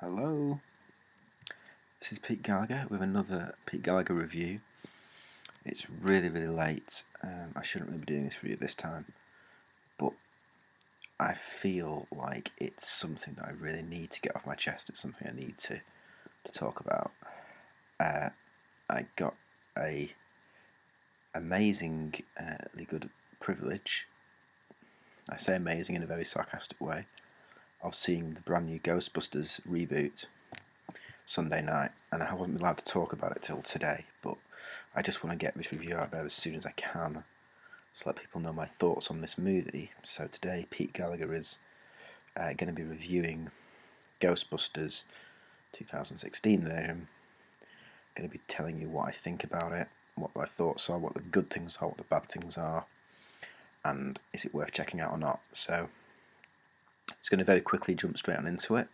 Hello, this is Pete Gallagher with another Pete Gallagher review. It's really late. I shouldn't really be doing this review this time, but I feel like it's something that I really need to get off my chest. It's something I need to talk about. I got a amazingly good privilege. I say amazing in a very sarcastic way, of seeing the brand new Ghostbusters reboot Sunday night, and I wasn't allowed to talk about it till today, but I just want to get this review out there as soon as I can, just let people know my thoughts on this movie. So today Pete Gallagher is going to be reviewing Ghostbusters 2016 version. Going to be telling you what I think about it, what my thoughts are, what the good things are, what the bad things are, and is it worth checking out or not. So it's going to very quickly jump straight on into it.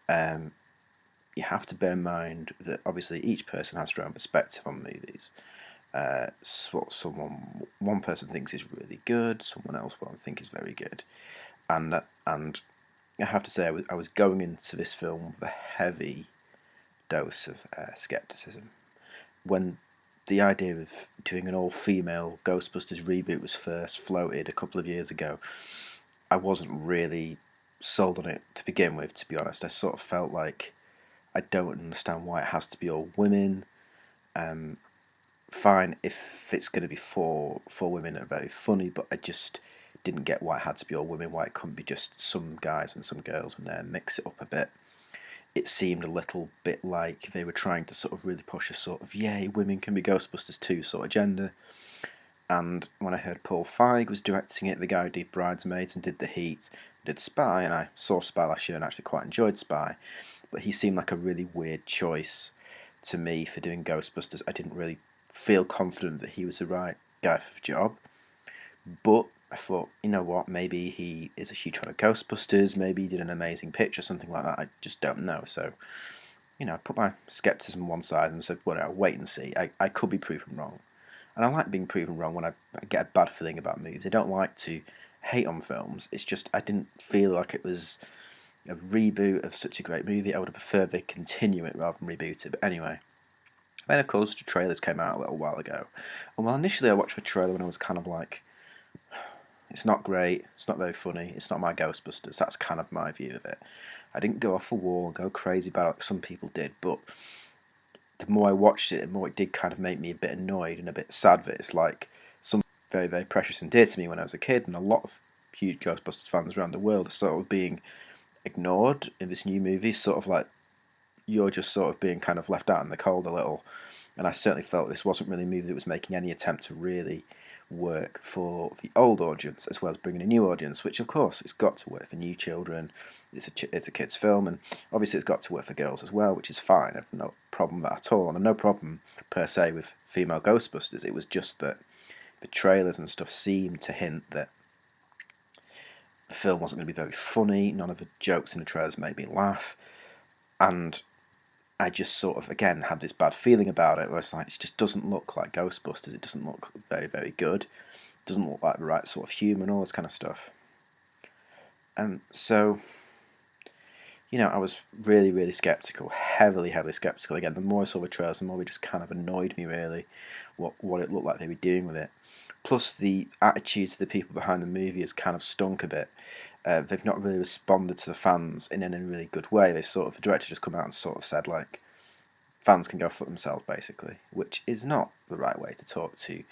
You have to bear in mind that obviously each person has their own perspective on movies. One person thinks is really good, someone else won't think is very good, and I have to say I was going into this film with a heavy dose of skepticism. When the idea of doing an all-female Ghostbusters reboot was first floated a couple of years ago, I wasn't really sold on it to begin with, to be honest. I sort of felt like I don't understand why it has to be all women. Fine if it's going to be four women that are very funny, but I just didn't get why it had to be all women, why it couldn't be just some guys and some girls and then mix it up a bit. It seemed a little bit like they were trying to sort of really push a sort of, yay, women can be Ghostbusters too sort of agenda. And when I heard Paul Feig was directing it, the guy who did Bridesmaids and did The Heat, did Spy, and I saw Spy last year and actually quite enjoyed Spy, but he seemed like a really weird choice to me for doing Ghostbusters. I didn't really feel confident that he was the right guy for the job, but I thought, you know what, maybe he is a huge fan of Ghostbusters, maybe he did an amazing pitch or something like that, I just don't know. So, I put my skepticism on one side and said, well, I'll wait and see. I could be proven wrong. And I like being proven wrong when I get a bad feeling about movies. I don't like to hate on films. It's just I didn't feel like it was a reboot of such a great movie. I would have preferred they continue it rather than reboot it. But anyway, then of course the trailers came out a little while ago. And well, initially I watched the trailer and I was kind of like, it's not great, it's not very funny, it's not my Ghostbusters. That's kind of my view of it. I didn't go off the wall and go crazy about it like some people did, but the more I watched it, the more it did kind of make me a bit annoyed and a bit sad that it's like something very precious and dear to me when I was a kid, and a lot of huge Ghostbusters fans around the world are sort of being ignored in this new movie, sort of like you're just sort of being kind of left out in the cold a little. And I certainly felt this wasn't really a movie that was making any attempt to really work for the old audience as well as bringing a new audience, which of course it's got to work for new children. It's a kids' film, and obviously it's got to work for girls as well, which is fine. I've no problem with that at all, and no problem per se with female Ghostbusters. It was just that the trailers and stuff seemed to hint that the film wasn't going to be very funny. None of the jokes in the trailers made me laugh, and I just sort of, again, had this bad feeling about it where it's like, it just doesn't look like Ghostbusters. It doesn't look very good. It doesn't look like the right sort of humour and all this kind of stuff. And so, I was really sceptical, heavily sceptical. Again, the more I saw the trailers, the more it just kind of annoyed me, really, what it looked like they were doing with it. Plus, the attitudes of the people behind the movie has kind of stunk a bit. They've not really responded to the fans in any really good way. The director just come out and sort of said, like, fans can go fuck themselves, basically, which is not the right way to talk to,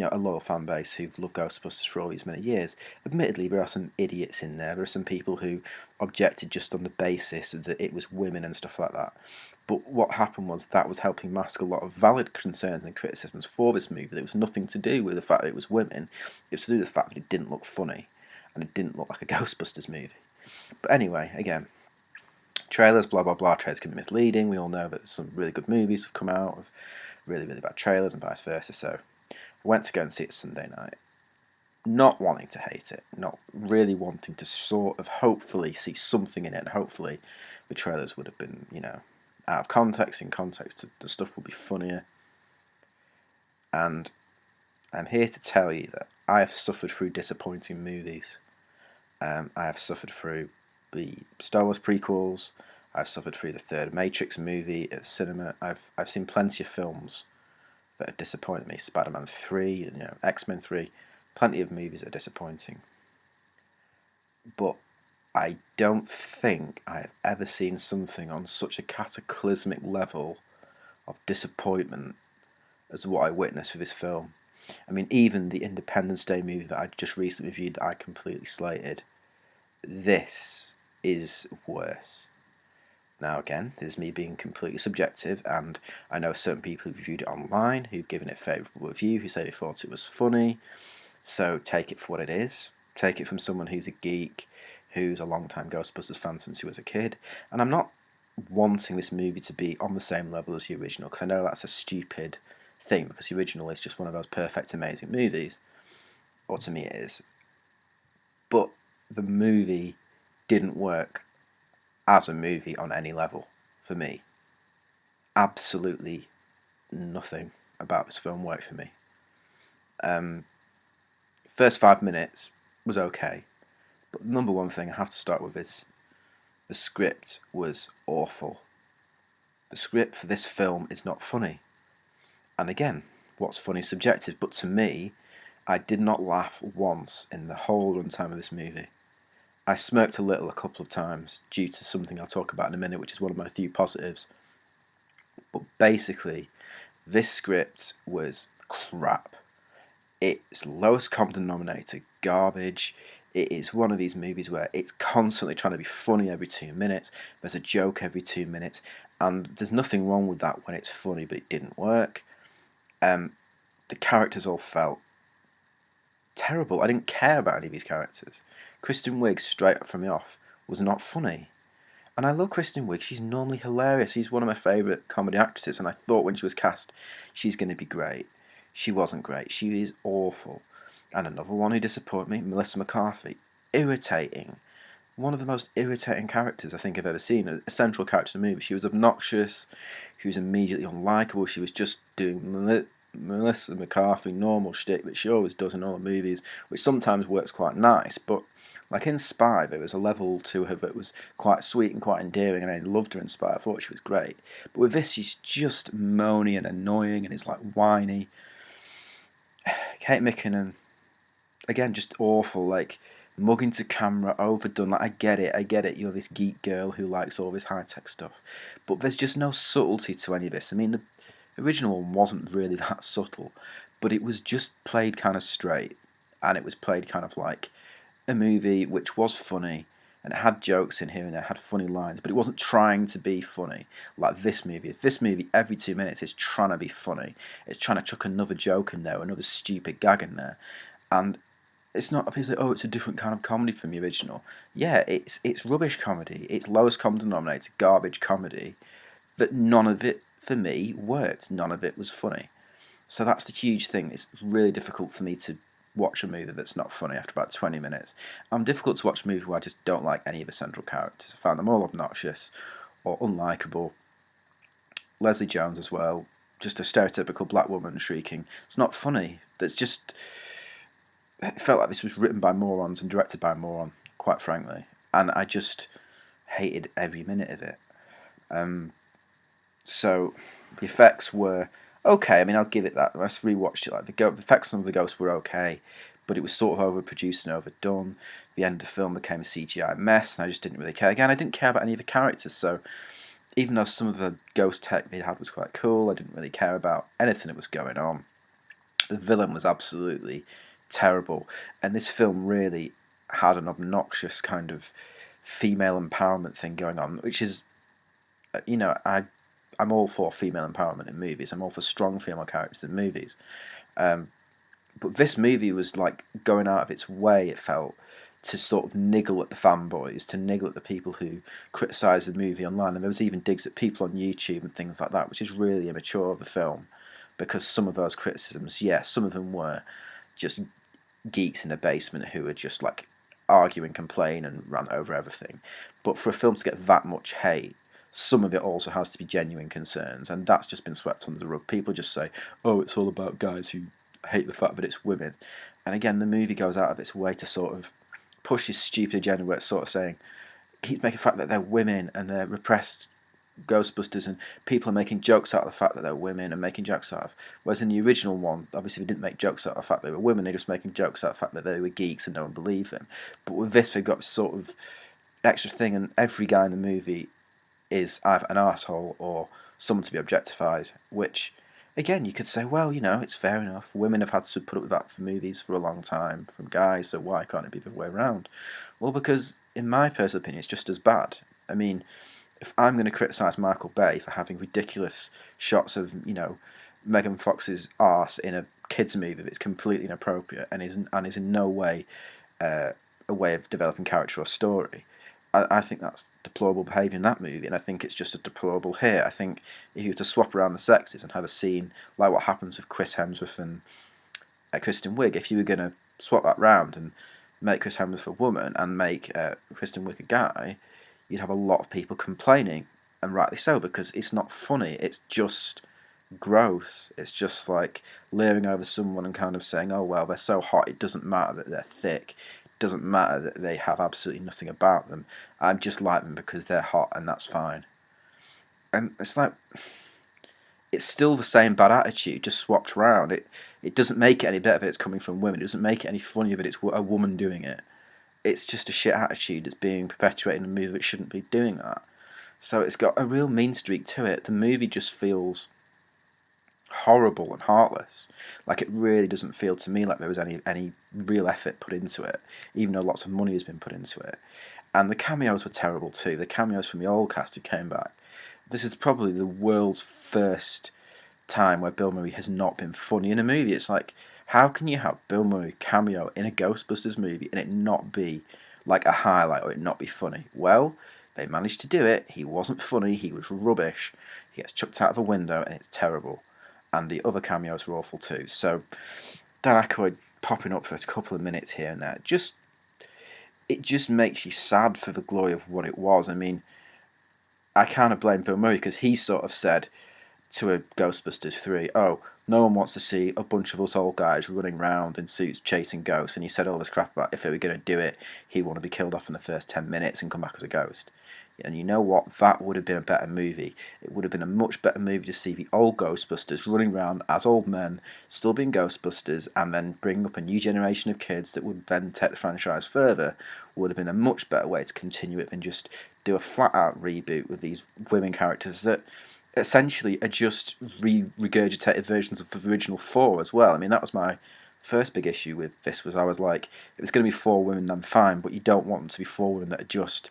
a loyal fan base who've loved Ghostbusters for all these many years. Admittedly, there are some idiots in there. There are some people who objected just on the basis that it was women and stuff like that. But what happened was that was helping mask a lot of valid concerns and criticisms for this movie. It was nothing to do with the fact that it was women. It was to do with the fact that it didn't look funny and it didn't look like a Ghostbusters movie. But anyway, again, trailers, blah trailers can be misleading. We all know that some really good movies have come out of really bad trailers and vice versa. So I went to go and see it Sunday night, not wanting to hate it, not really wanting to sort of hopefully see something in it, and hopefully the trailers would have been, out of context. In context, the stuff would be funnier. And I'm here to tell you that I have suffered through disappointing movies. I have suffered through the Star Wars prequels. I've suffered through the third Matrix movie at cinema. I've seen plenty of films that have disappointed me. Spider-Man 3, and X-Men 3, plenty of movies that are disappointing. But I don't think I have ever seen something on such a cataclysmic level of disappointment as what I witnessed with this film. I mean, even the Independence Day movie that I just recently reviewed that I completely slated, this is worse. Now again, this is me being completely subjective, and I know certain people who've reviewed it online, who've given it a favourable review, who say they thought it was funny, so take it for what it is. Take it from someone who's a geek, who's a long-time Ghostbusters fan since he was a kid, and I'm not wanting this movie to be on the same level as the original, because I know that's a stupid thing, because the original is just one of those perfect, amazing movies, or to me it is. But the movie didn't work as a movie on any level for me. Absolutely nothing about this film worked for me. First 5 minutes was okay, but the number one thing I have to start with is the script was awful. The script for this film is not funny. And again, what's funny is subjective, but to me, I did not laugh once in the whole runtime of this movie. I smirked a little a couple of times due to something I'll talk about in a minute, which is one of my few positives. But basically, this script was crap. It's lowest common denominator garbage. It is one of these movies where it's constantly trying to be funny every 2 minutes. There's a joke every 2 minutes, and there's nothing wrong with that when it's funny, but it didn't work. The characters all felt terrible. I didn't care about any of these characters. Kristen Wiig, straight up from the off, was not funny. And I love Kristen Wiig. She's normally hilarious. She's one of my favourite comedy actresses, and I thought when she was cast, she's going to be great. She wasn't great. She is awful. And another one who disappointed me, Melissa McCarthy. Irritating. One of the most irritating characters I think I've ever seen. A central character in the movie. She was obnoxious. She was immediately unlikable. She was just doing Melissa McCarthy normal shtick that she always does in all the movies, which sometimes works quite nice, but like in Spy, there was a level to her that was quite sweet and quite endearing, and I loved her in Spy. I thought she was great. But with this, she's just moany and annoying, and it's like whiny. Kate McKinnon, again, just awful, like mugging to camera, overdone. Like, I get it. You're this geek girl who likes all this high-tech stuff. But there's just no subtlety to any of this. I mean, the original one wasn't really that subtle, but it was just played kind of straight, and it was played kind of like a movie which was funny, and it had jokes in here and there, had funny lines, but it wasn't trying to be funny like this movie. This movie, every 2 minutes, is trying to be funny. It's trying to chuck another joke in there, another stupid gag in there, and it's not people say, oh, it's a different kind of comedy from the original. Yeah, it's rubbish comedy. It's lowest common denominator, garbage comedy, but none of it, for me, worked. None of it was funny. So that's the huge thing. It's really difficult for me to watch a movie that's not funny after about 20 minutes. I'm difficult to watch a movie where I just don't like any of the central characters. I found them all obnoxious or unlikable. Leslie Jones as well, just a stereotypical black woman shrieking. It's not funny. It's just, it felt like this was written by morons and directed by a moron, quite frankly. And I just hated every minute of it. So the effects were okay. I mean, I'll give it that. I rewatched it. Like the effects on the ghosts were okay, but it was sort of overproduced and overdone. The end of the film became a CGI mess, and I just didn't really care. Again, I didn't care about any of the characters, so even though some of the ghost tech they had was quite cool, I didn't really care about anything that was going on. The villain was absolutely terrible, and this film really had an obnoxious kind of female empowerment thing going on, which is, I'm all for female empowerment in movies. I'm all for strong female characters in movies. But this movie was like going out of its way, it felt, to sort of niggle at the fanboys, to niggle at the people who criticised the movie online. And there was even digs at people on YouTube and things like that, which is really immature of the film. Because some of those criticisms, yes, some of them were just geeks in a basement who were just like argue and complain and rant over everything. But for a film to get that much hate, some of it also has to be genuine concerns, and that's just been swept under the rug. People just say, oh, it's all about guys who hate the fact that it's women. And again, the movie goes out of its way to sort of push this stupid agenda where it's sort of saying, keeps making the fact that they're women and they're repressed Ghostbusters, and people are making jokes out of the fact that they're women and making jokes out of. Whereas in the original one, obviously they didn't make jokes out of the fact they were women. They're just making jokes out of the fact that they were geeks and no one believed them. But with this, they've got sort of extra thing, and every guy in the movie is either an asshole or someone to be objectified. Which, again, you could say, well, it's fair enough. Women have had to put up with that for movies for a long time from guys, so why can't it be the other way around? Well, because in my personal opinion, it's just as bad. I mean, if I'm going to criticise Michael Bay for having ridiculous shots of, Megan Fox's arse in a kids movie that's completely inappropriate and is in no way a way of developing character or story, I think that's deplorable behaviour in that movie, and I think it's just as deplorable here. I think if you were to swap around the sexes and have a scene like what happens with Chris Hemsworth and Kristen Wiig, if you were going to swap that round and make Chris Hemsworth a woman and make Kristen Wiig a guy, you'd have a lot of people complaining, and rightly so, because it's not funny. It's just gross. It's just like leering over someone and kind of saying, "Oh well, they're so hot. It doesn't matter that they're thick. It doesn't matter that they have absolutely nothing about them. I just like them because they're hot, and that's fine." And it's like it's still the same bad attitude, just swapped around. It doesn't make it any better that it's coming from women. It doesn't make it any funnier that it's a woman doing it. It's just a shit attitude that's being perpetuated in a movie that shouldn't be doing that. So it's got a real mean streak to it. The movie just feels horrible and heartless. Like, it really doesn't feel to me like there was any real effort put into it, even though lots of money has been put into it. And the cameos were terrible too. The cameos from the old cast who came back. This is probably the world's first time where Bill Murray has not been funny in a movie. It's like, how can you have Bill Murray cameo in a Ghostbusters movie and it not be like a highlight or it not be funny? Well, they managed to do it. He wasn't funny. He was rubbish. He gets chucked out of a window and it's terrible. And the other cameos were awful too. So Dan Aykroyd popping up for a couple of minutes here and there, it just makes you sad for the glory of what it was. I mean, I kind of blame Bill Murray because he sort of said to a Ghostbusters 3, "Oh, no one wants to see a bunch of us old guys running around in suits chasing ghosts," and he said all this crap about if they were going to do it, he'd want to be killed off in the first 10 minutes and come back as a ghost. And you know what? That would have been a better movie. It would have been a much better movie to see the old Ghostbusters running around as old men, still being Ghostbusters, and then bring up a new generation of kids that would then take the franchise further. Would have been a much better way to continue it than just do a flat-out reboot with these women characters that essentially are just regurgitated versions of the original four as well. I mean, that was my first big issue with this. Was I was like, if it's going to be four women, then fine, but you don't want them to be four women that are just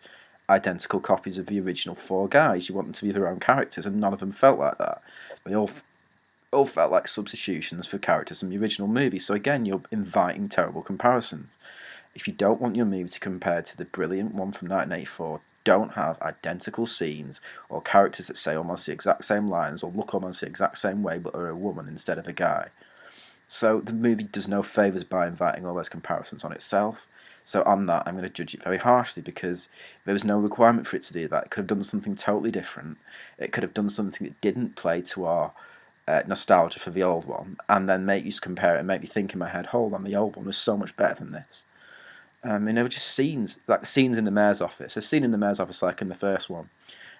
identical copies of the original four guys. You want them to be their own characters, and none of them felt like that. They all felt like substitutions for characters from the original movie. So again, you're inviting terrible comparisons. If you don't want your movie to compare to the brilliant one from 1984, don't have identical scenes or characters that say almost the exact same lines or look almost the exact same way but are a woman instead of a guy. So the movie does no favours by inviting all those comparisons on itself. So on that, I'm going to judge it very harshly because there was no requirement for it to do that. It could have done something totally different. It could have done something that didn't play to our nostalgia for the old one, and then make you compare it and make me think in my head, hold on, the old one was so much better than this. There were just scenes, like the scenes in the mayor's office. A scene in the mayor's office, like in the first one.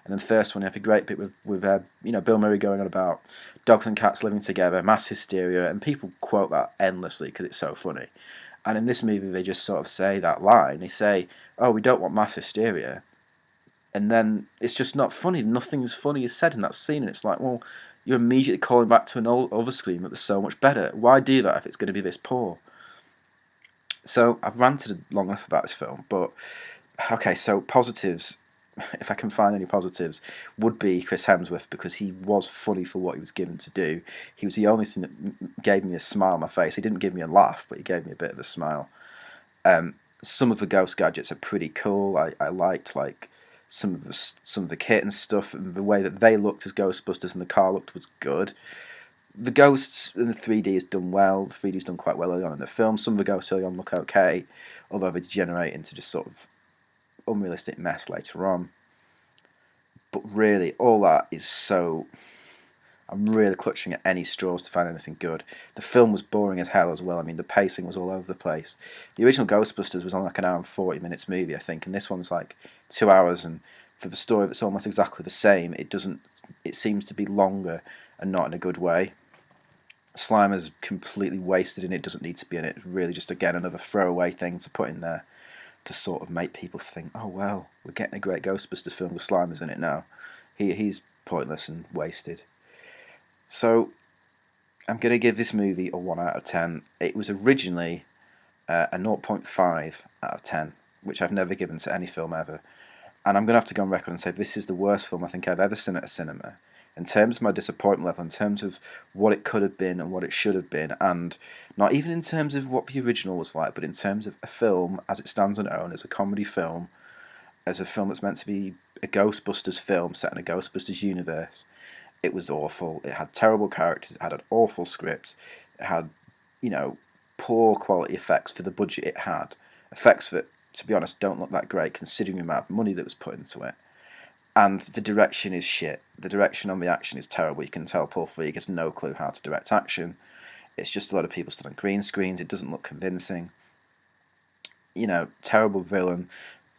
And then the first one, you have a great bit with Bill Murray going on about dogs and cats living together, mass hysteria, and people quote that endlessly because it's so funny. And in this movie, they just sort of say that line. They say, "Oh, we don't want mass hysteria," and then it's just not funny. Nothing's funny is said in that scene, and it's like, well, you're immediately calling back to an old other scream that was so much better. Why do that if it's going to be this poor? So I've ranted long enough about this film, but okay, so positives, if I can find any positives, would be Chris Hemsworth because he was funny for what he was given to do. He was the only thing that gave me a smile on my face. He didn't give me a laugh, but he gave me a bit of a smile. Some of the ghost gadgets are pretty cool. I liked like some of the kit and stuff, and the way that they looked as Ghostbusters and the car looked was good. The ghosts in the 3D is done well. The 3D is done quite well early on in the film. Some of the ghosts early on look okay, although they degenerate into just sort of unrealistic mess later on. But really, all that is so... I'm really clutching at any straws to find anything good. The film was boring as hell as well. I mean, the pacing was all over the place. The original Ghostbusters was on like an hour and 40 minutes movie, I think, and this one was like 2 hours, and for the story that's almost exactly the same, it doesn't. It seems to be longer and not in a good way. Slimer's completely wasted and it doesn't need to be in it. It's really just, again, another throwaway thing to put in there to sort of make people think, oh well, we're getting a great Ghostbusters film with Slimer's in it now. He's pointless and wasted. So I'm going to give this movie a 1 out of 10. It was originally a 0.5 out of 10, which I've never given to any film ever. And I'm going to have to go on record and say this is the worst film I think I've ever seen at a cinema. In terms of my disappointment level, in terms of what it could have been and what it should have been, and not even in terms of what the original was like, but in terms of a film as it stands on its own, as a comedy film, as a film that's meant to be a Ghostbusters film set in a Ghostbusters universe, it was awful. It had terrible characters, it had an awful script, it had, poor quality effects for the budget it had. Effects that, to be honest, don't look that great considering the amount of money that was put into it. And the direction is shit. The direction on the action is terrible. You can tell Paul Feig has no clue how to direct action. It's just a lot of people stood on green screens. It doesn't look convincing. Terrible villain,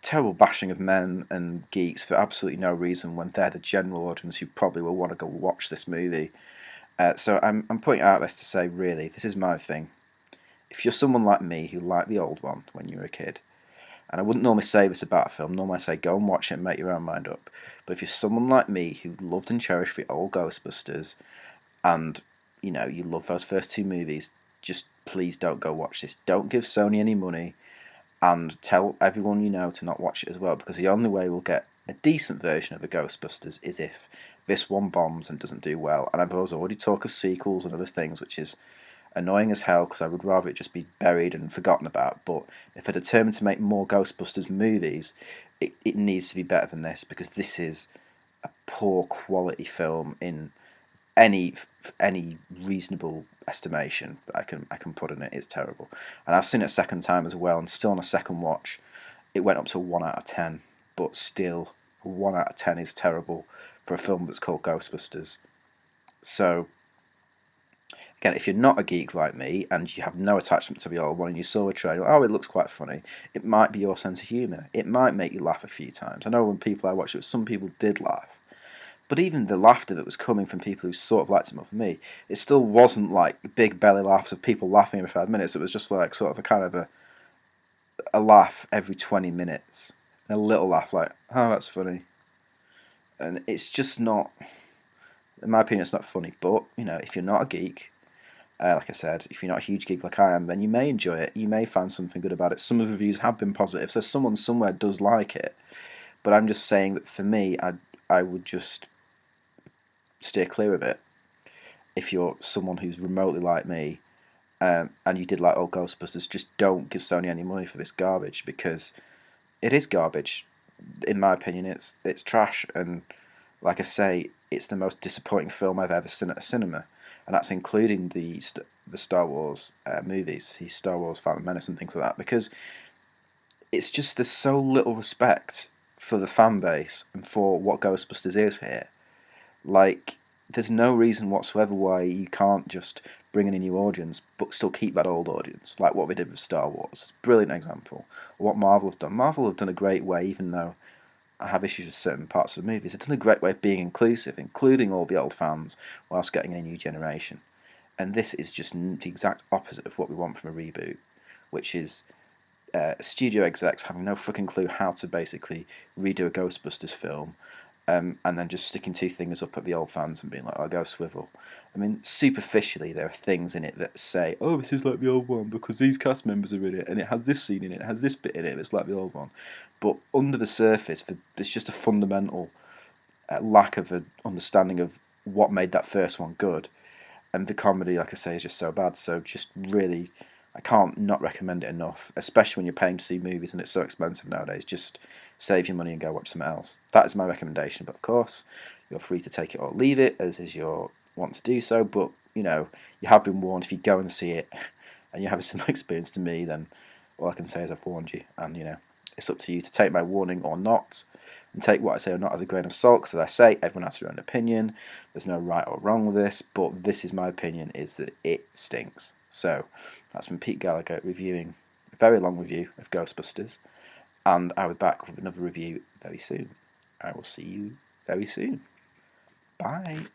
terrible bashing of men and geeks for absolutely no reason when they're the general audience who probably will want to go watch this movie. So I'm putting out this to say, really, this is my thing. If you're someone like me who liked the old one when you were a kid, and I wouldn't normally say this about a film, normally I say go and watch it and make your own mind up, but if you're someone like me who loved and cherished the old Ghostbusters, and, you love those first two movies, just please don't go watch this. Don't give Sony any money, and tell everyone you know to not watch it as well, because the only way we'll get a decent version of the Ghostbusters is if this one bombs and doesn't do well. And I've already talked of sequels and other things, which is annoying as hell because I would rather it just be buried and forgotten about. But if they're determined to make more Ghostbusters movies, it needs to be better than this, because this is a poor quality film in any reasonable estimation that I can put in it. It's terrible. And I've seen it a second time as well, and still on a second watch, it went up to 1 out of 10. But still, 1 out of 10 is terrible for a film that's called Ghostbusters. So again, if you're not a geek like me and you have no attachment to the old one and you saw a trailer, oh, it looks quite funny, it might be your sense of humour. It might make you laugh a few times. I know when I watched it, some people did laugh. But even the laughter that was coming from people who sort of liked it more than me, it still wasn't like big belly laughs of people laughing every 5 minutes. It was just like sort of a kind of a laugh every 20 minutes. And a little laugh like, oh, that's funny. And it's just not, in my opinion, it's not funny. But, if you're not a geek, like I said, if you're not a huge geek like I am, then you may enjoy it. You may find something good about it. Some of the reviews have been positive, so someone somewhere does like it. But I'm just saying that for me, I would just steer clear of it. If you're someone who's remotely like me, and you did like old Ghostbusters, just don't give Sony any money for this garbage, because it is garbage. In my opinion, it's trash, and like I say, it's the most disappointing film I've ever seen at a cinema. And that's including the Star Wars movies, the Star Wars Phantom Menace and things like that, because it's just there's so little respect for the fan base and for what Ghostbusters is here. Like, there's no reason whatsoever why you can't just bring in a new audience but still keep that old audience, like what we did with Star Wars. Brilliant example. Or what Marvel have done. Marvel have done a great way, even though I have issues with certain parts of the movies. It's done a great way of being inclusive, including all the old fans, whilst getting a new generation. And this is just the exact opposite of what we want from a reboot, which is studio execs having no fucking clue how to basically redo a Ghostbusters film, and then just sticking two fingers up at the old fans and being like, "I'll go swivel." I mean, superficially, there are things in it that say, "Oh, this is like the old one because these cast members are in it, and it has this scene in it, it has this bit in it that's like the old one." But under the surface, there's just a fundamental lack of an understanding of what made that first one good, and the comedy, like I say, is just so bad. So just really, I can't not recommend it enough, especially when you're paying to see movies and it's so expensive nowadays. Just save your money and go watch something else. That is my recommendation, but of course, you're free to take it or leave it, as is your want to do so. But, you have been warned. If you go and see it and you have a similar experience to me, then all I can say is I've warned you. And, it's up to you to take my warning or not, and take what I say or not as a grain of salt, because as I say, everyone has their own opinion. There's no right or wrong with this, but this is my opinion, is that it stinks. So, that's been Pete Gallagher reviewing a very long review of Ghostbusters. and I'll be back with another review very soon. I will see you very soon. Bye.